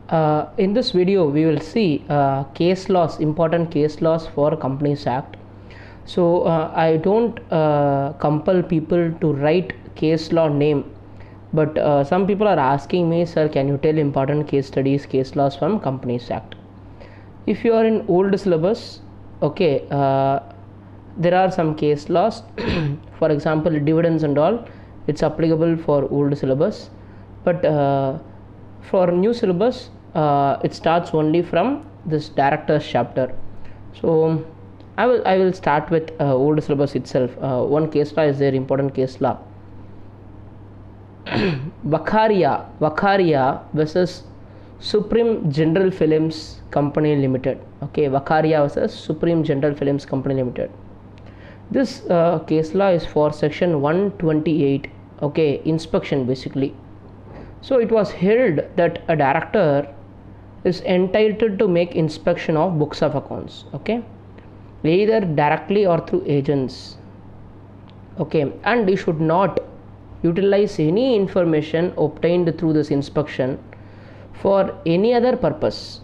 In this video we will see case laws, important case laws for Companies Act. So I don't compel people to write case law name, but some people are asking me, sir, can you tell important case studies, case laws from Companies Act? If you are in old syllabus, okay, there are some case laws. For example, dividends and all, it's applicable for old syllabus, but for new syllabus it starts only from this directors chapter. So I will start with old syllabus itself. One case law is there, important case law. Vakharia versus Supreme General Films Company Limited. Okay, Vakharia versus Supreme General Films Company Limited. This case law is for section 128. Okay, inspection basically. So it was held that a director is entitled to make inspection of books of accounts, okay, either directly or through agents, okay, and he should not utilize any information obtained through this inspection for any other purpose,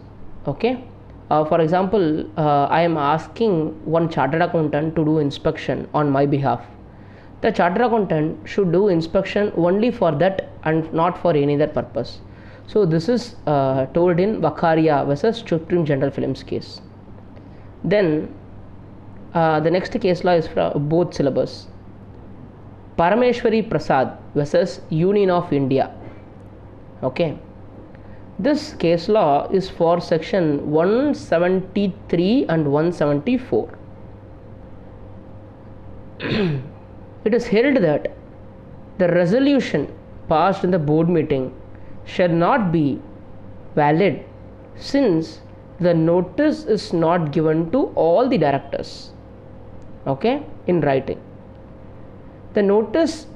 okay. For example, I am asking one chartered accountant to do inspection on my behalf. The chartered accountant should do inspection only for that and not for any other purpose. So this is told in Vakharia versus Supreme General Films case. Then the next case law is from both syllabus. Parameshwari Prasad versus Union of India. Okay. This case law is for section 173 and 174. It is held that the resolution passed in the board meeting shall not be valid since the notice is not given to all the directors, okay, in writing. The notice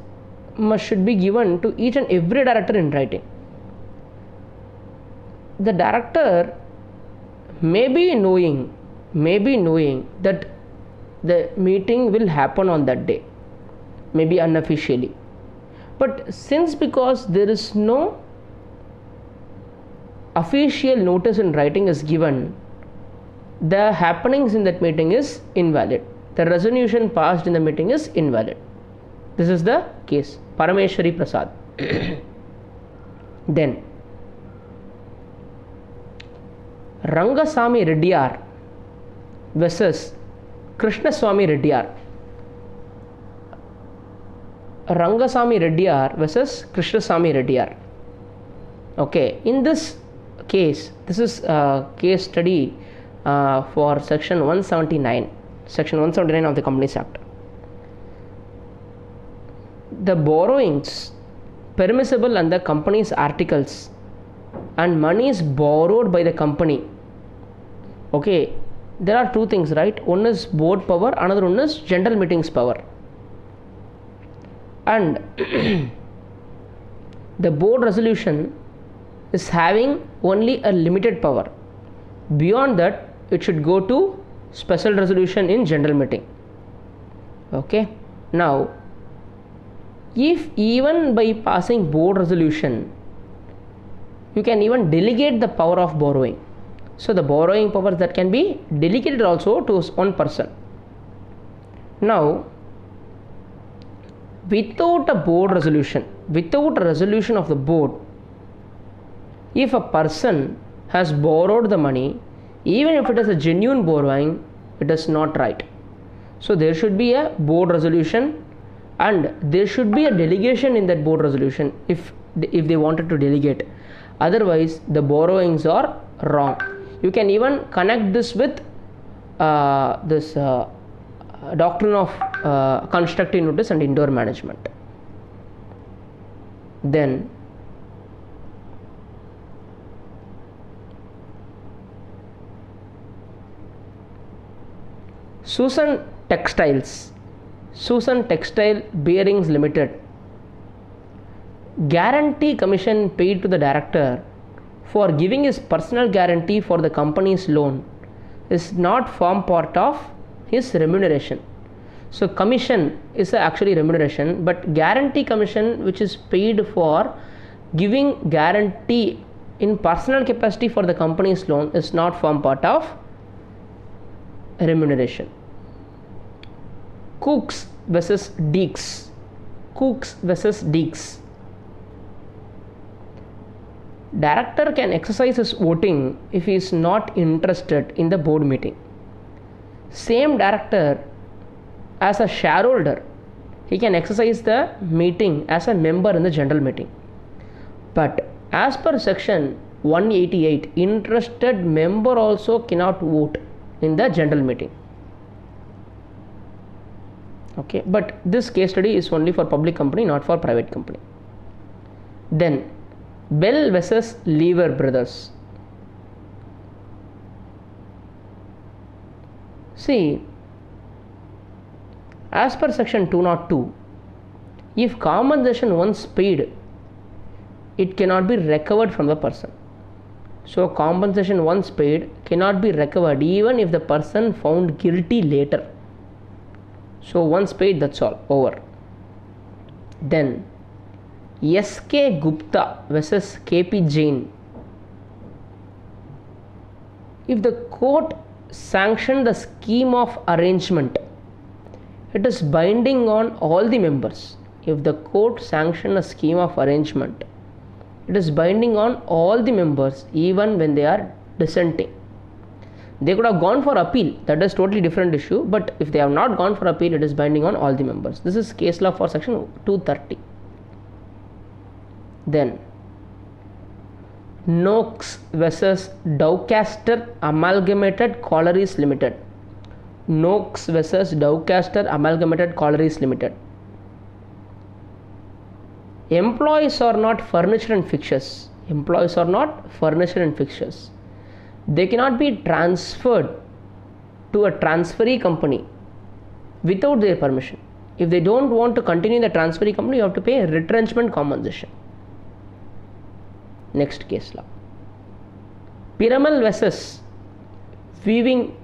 should be given to each and every director in writing. The director may be knowing that the meeting will happen on that day, maybe unofficially, but because there is no official notice in writing is given, the happenings in that meeting is invalid. The resolution passed in the meeting is invalid. This is the case, Parameshwari Prasad. Then Rangasamy Reddiyar versus Krishnaswamy Reddiyar. Rangasamy Reddiyar versus Krishnaswamy Reddiyar. Okay, in this case, this is a case study for section 179 of the Companies Act. The borrowings permissible under company's articles and money is borrowed by the company. Okay, there are two things, right? One is board power, another one is general meetings power. And the board resolution is having only a limited power. Beyond that, it should go to special resolution in general meeting. Okay, now if even by passing board resolution you can even delegate the power of borrowing, so the borrowing power that can be delegated also to one person. Now without a board resolution, without a resolution of the board, if a person has borrowed the money, even if it is a genuine borrowing, it is not right. So there should be a board resolution and there should be a delegation in that board resolution if they wanted to delegate. Otherwise the borrowings are wrong. You can even connect this with this doctrine of constructive notice and indoor management. Then Susan Textile Bearings Limited. Guarantee commission paid to the director for giving his personal guarantee for the company's loan is not form part of his remuneration. So commission is actually remuneration, but guarantee commission which is paid for giving guarantee in personal capacity for the company's loan is not form part of remuneration. Cooks versus Deeks. Cooks versus Deeks. Director can exercise his voting if he is not interested in the board meeting. Same director as a shareholder, he can exercise the meeting as a member in the general meeting. But as per section 188, interested member also cannot vote in the general meeting. Okay, but this case study is only for public company, not for private company. Then Bell versus Lever Brothers. See, as per section 202, if compensation once paid, it cannot be recovered from the person. So compensation once paid cannot be recovered even if the person found guilty later. So once paid, that's all, over. Then S.K. Gupta versus K.P. Jain. If the court sanctioned the scheme of arrangement, it is binding on all the members. If the court sanctioned a scheme of arrangement, it is binding on all the members even when they are dissenting. They could have gone for appeal, that is totally different issue, but if they have not gone for appeal, it is binding on all the members. This is case law for section 230. Then Noakes versus Dowcaster Amalgamated Collieries Limited. Noakes versus Dowcaster Amalgamated Collieries Limited. Employees are not furniture and fixtures. Employees are not furniture and fixtures. They cannot be transferred to a transferee company without their permission. If they don't want to continue the transferee company, you have to pay retrenchment compensation. Next case law. Piramal versus Weaving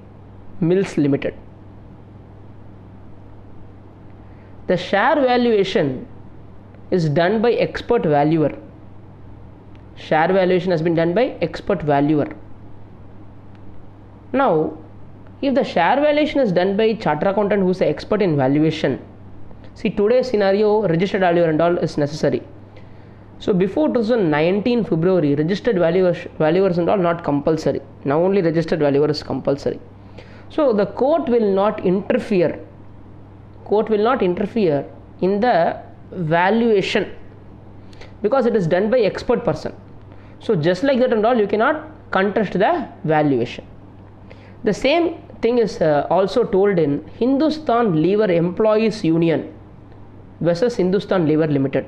Mills Limited. The share valuation is done by expert valuer. Share valuation has been done by expert valuer. Now, if the share valuation is done by chartered accountant who is an expert in valuation, see today's scenario, registered valuer and all is necessary. So before 2019 February, registered valuers and all not compulsory. Now only registered valuer is compulsory. So the court will not interfere. Court will not interfere in the valuation because it is done by expert person. So just like that and all, you cannot contest the valuation. The same thing is also told in Hindustan Lever Employees Union versus Hindustan Lever Limited.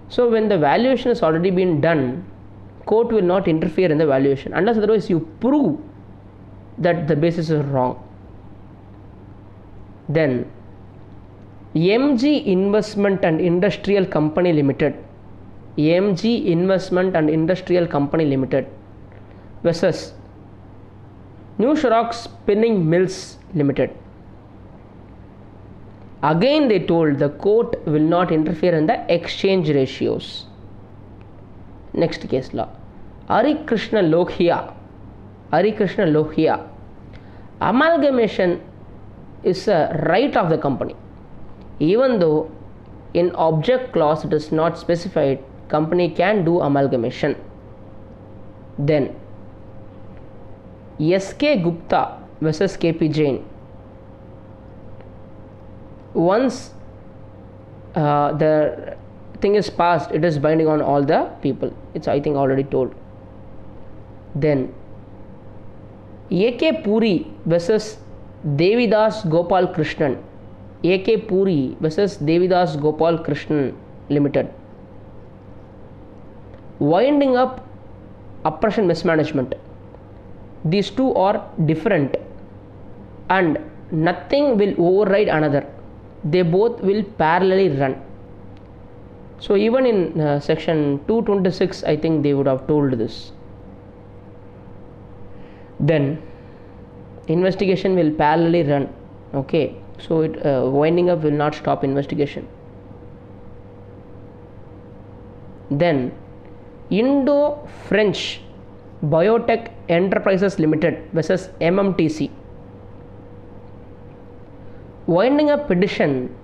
So when the valuation has already been done, court will not interfere in the valuation unless otherwise you prove that the basis is wrong. Then MG Investment and Industrial Company Limited. MG Investment and Industrial Company Limited versus New Shrock Spinning Mills Limited. Again they told the court will not interfere in the exchange ratios. Next case law. Hari Krishna Lohia. Hari Krishna Lohia. Amalgamation is a right of the company. Even though in object clause it is not specified, company can do amalgamation. Then S.K. Gupta versus K.P. Jain. Once the thing is passed, it is binding on all the people. It's I think already told. Then A.K. Puri versus Devidas Gopal Krishnan. A.K. Puri versus Devidas Gopal Krishnan Limited. Winding up oppression mismanagement. These two are different and nothing will override another. They both will parallelly run. So even in section 226, I think they would have told this. Then investigation will parallelly run. Okay, so it winding up will not stop investigation. Then Indo-French Biotech Enterprises Limited versus MMTC. Winding up petition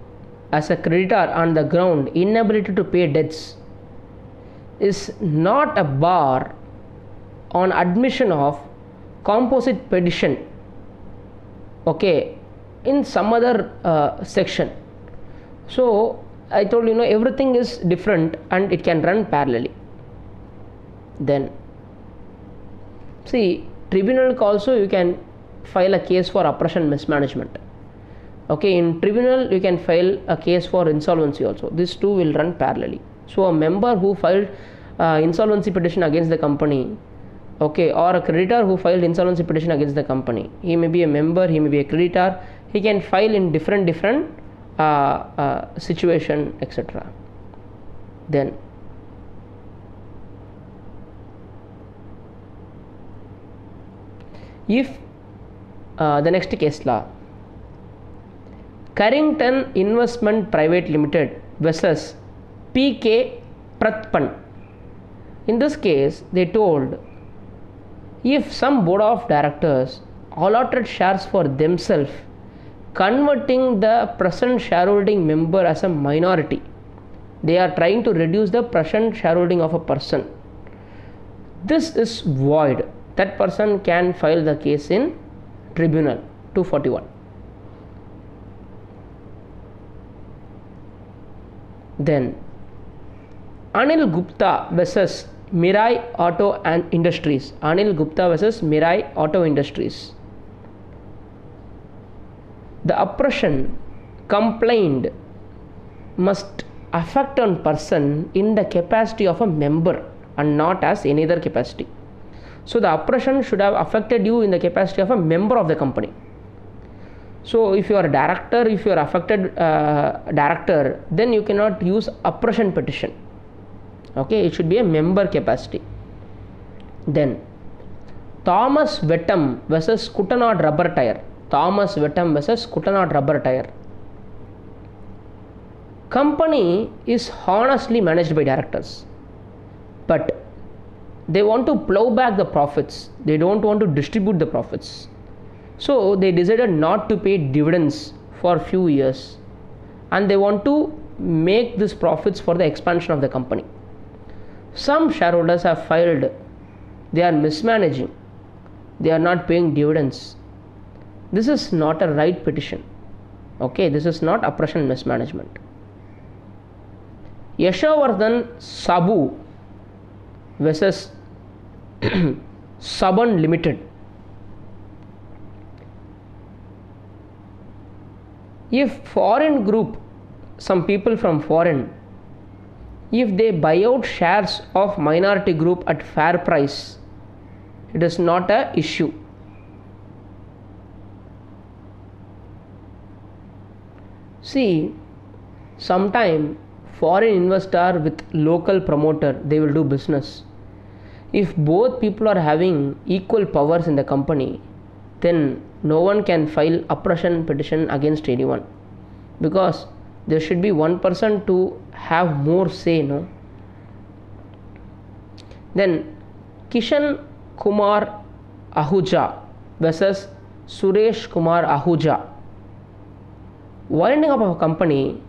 as a creditor on the ground inability to pay debts is not a bar on admission of composite petition, okay, in some other section. So I told you, everything is different and it can run parallelly. Then see, tribunal also you can file a case for oppression mismanagement. Okay, in tribunal you can file a case for insolvency also. These two will run parallelly. So a member who filed insolvency petition against the company, okay, or a creditor who filed insolvency petition against the company, he may be a member, he may be a creditor, he can file in different situation, etc. Then if the next case law, Carrington Investment Private Limited versus PK Pratpan. In this case, they told if some board of directors allotted shares for themselves, converting the present shareholding member as a minority, they are trying to reduce the present shareholding of a person. This is void. That person can file the case in tribunal 241. Then Anil Gupta versus Mirai Auto and Industries. Anil Gupta versus Mirai Auto Industries. The oppression complained must affect on person in the capacity of a member and not as any other capacity. So the oppression should have affected you in the capacity of a member of the company. So if you are a director, if you are affected director, then you cannot use oppression petition. Okay, it should be a member capacity. Then Thomas Wettam versus Kuttanad Rubber Tire. Thomas Wettam versus Kuttanad Rubber Tire. Company is honestly managed by directors, but they want to plow back the profits. They don't want to distribute the profits. So they decided not to pay dividends for a few years, and they want to make these profits for the expansion of the company. Some shareholders have filed they are mismanaging, they are not paying dividends. This is not a right petition. Okay, this is not oppression mismanagement. Yashovardhan Sabu versus Saban Limited. If foreign group, some people from foreign, if they buy out shares of minority group at fair price, it is not a issue. See, sometime foreign investor with local promoter, they will do business. If both people are having equal powers in the company, then no one can file oppression petition against anyone, because there should be one person to have more say, no? Then Kishan Kumar Ahuja versus Suresh Kumar Ahuja. Winding up of a company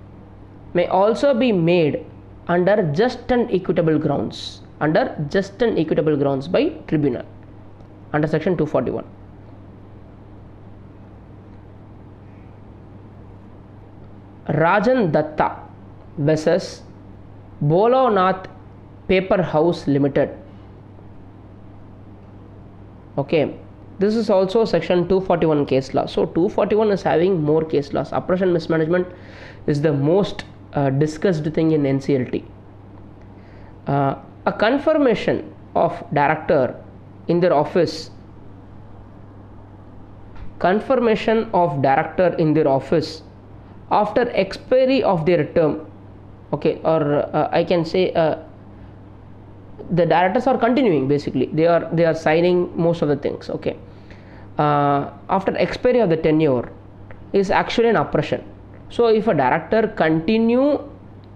may also be made under just and equitable grounds. Under just and equitable grounds by tribunal under section 241. Rajan Datta versus Bolonath Paper House Limited. Okay, this is also section 241 case law. So 241 is having more case laws. Oppression mismanagement is the most discussed thing in NCLT. A confirmation of director in their office, after expiry of their term, okay, or I can say the directors are continuing, basically they are signing most of the things, okay, after expiry of the tenure is actually an oppression. So if a director continue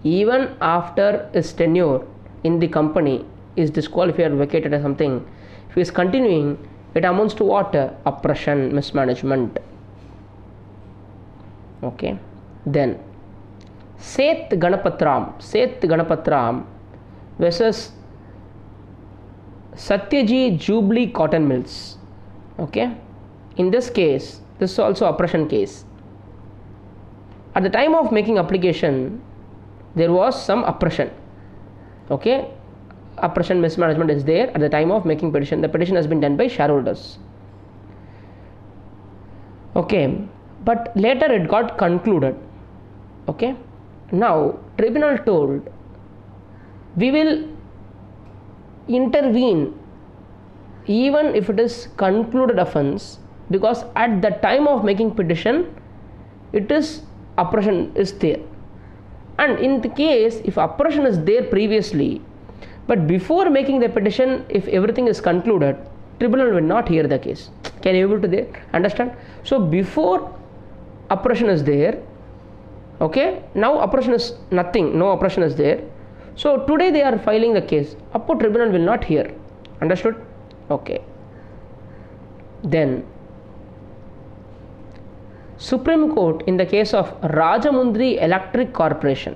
even after his tenure in the company, is disqualified or vacated or something, if he is continuing, it amounts to what? Oppression, mismanagement. Okay. Then Seth Ganapatram versus Satyaji Jubilee Cotton Mills. Okay. In this case, this is also oppression case. At the time of making application, there was some oppression. Okay. Oppression, mismanagement is there at the time of making petition. The petition has been done by shareholders. Okay. But later it got concluded. Okay. Now tribunal told, we will intervene even if it is concluded offence, because at the time of making petition, it is oppression is there. And in the case, if oppression is there previously, but before making the petition, if everything is concluded, tribunal will not hear the case. Can you able to understand? So before oppression is there, okay, now oppression is nothing, no oppression is there. So today they are filing the case. Upper tribunal will not hear. Understood? Okay. Then Supreme Court in the case of Rajamundry Electric Corporation,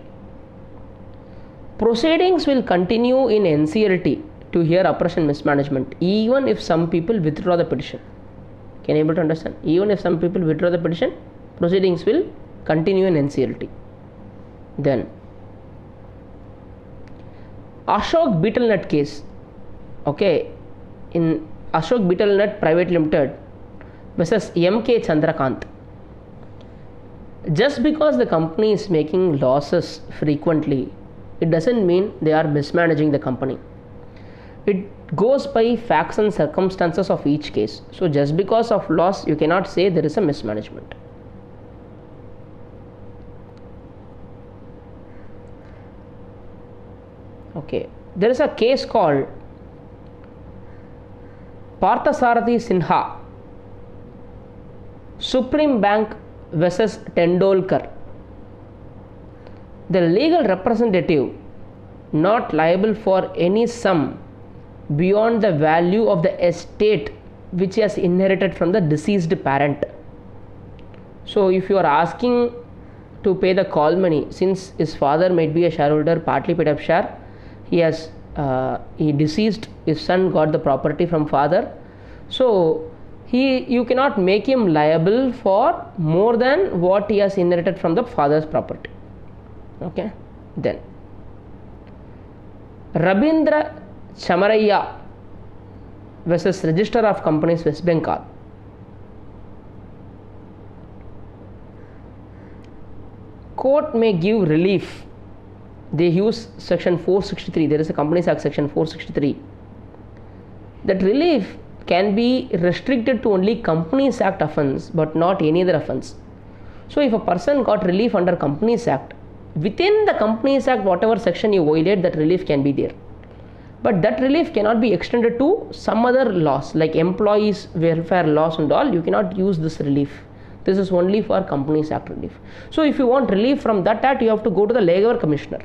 proceedings will continue in NCLT to hear oppression mismanagement even if some people withdraw the petition. Can you able to understand? Even if some people withdraw the petition, proceedings will continue in NCLT. Then Ashok Betelnut case. Okay, in Ashok Betelnut Private Limited versus MK Chandrakant. Just because the company is making losses frequently, it doesn't mean they are mismanaging the company. It goes by facts and circumstances of each case. So just because of loss, you cannot say there is a mismanagement. Okay, there is a case called Parthasarathi Sinha Supreme Bank versus Tendolkar. The legal representative not liable for any sum beyond the value of the estate which he has inherited from the deceased parent. So if you are asking to pay the call money, since his father might be a shareholder, partly paid up share, he deceased, his son got the property from father, so you cannot make him liable for more than what he has inherited from the father's property. Okay. Then Rabindra Chamaraya versus Register of Companies, West Bengal. Court may give relief. They use section 463. There is a Companies Act section 463. That relief can be restricted to only Companies Act offence but not any other offence. So if a person got relief under Companies Act, within the Companies Act, whatever section you violate, that relief can be there. But that relief cannot be extended to some other laws like employees welfare laws and all. You cannot use this relief. This is only for Companies Act relief. So if you want relief from that act, you have to go to the Labor Commissioner.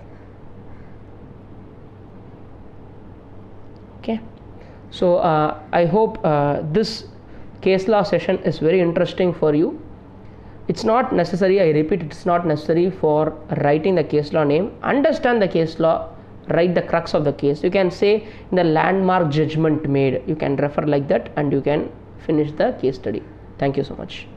Okay. So I hope this case law session is very interesting for you. It's not necessary, I repeat, it's not necessary for writing the case law name. Understand the case law, write the crux of the case. You can say in the landmark judgment made, you can refer like that and you can finish the case study. Thank you so much.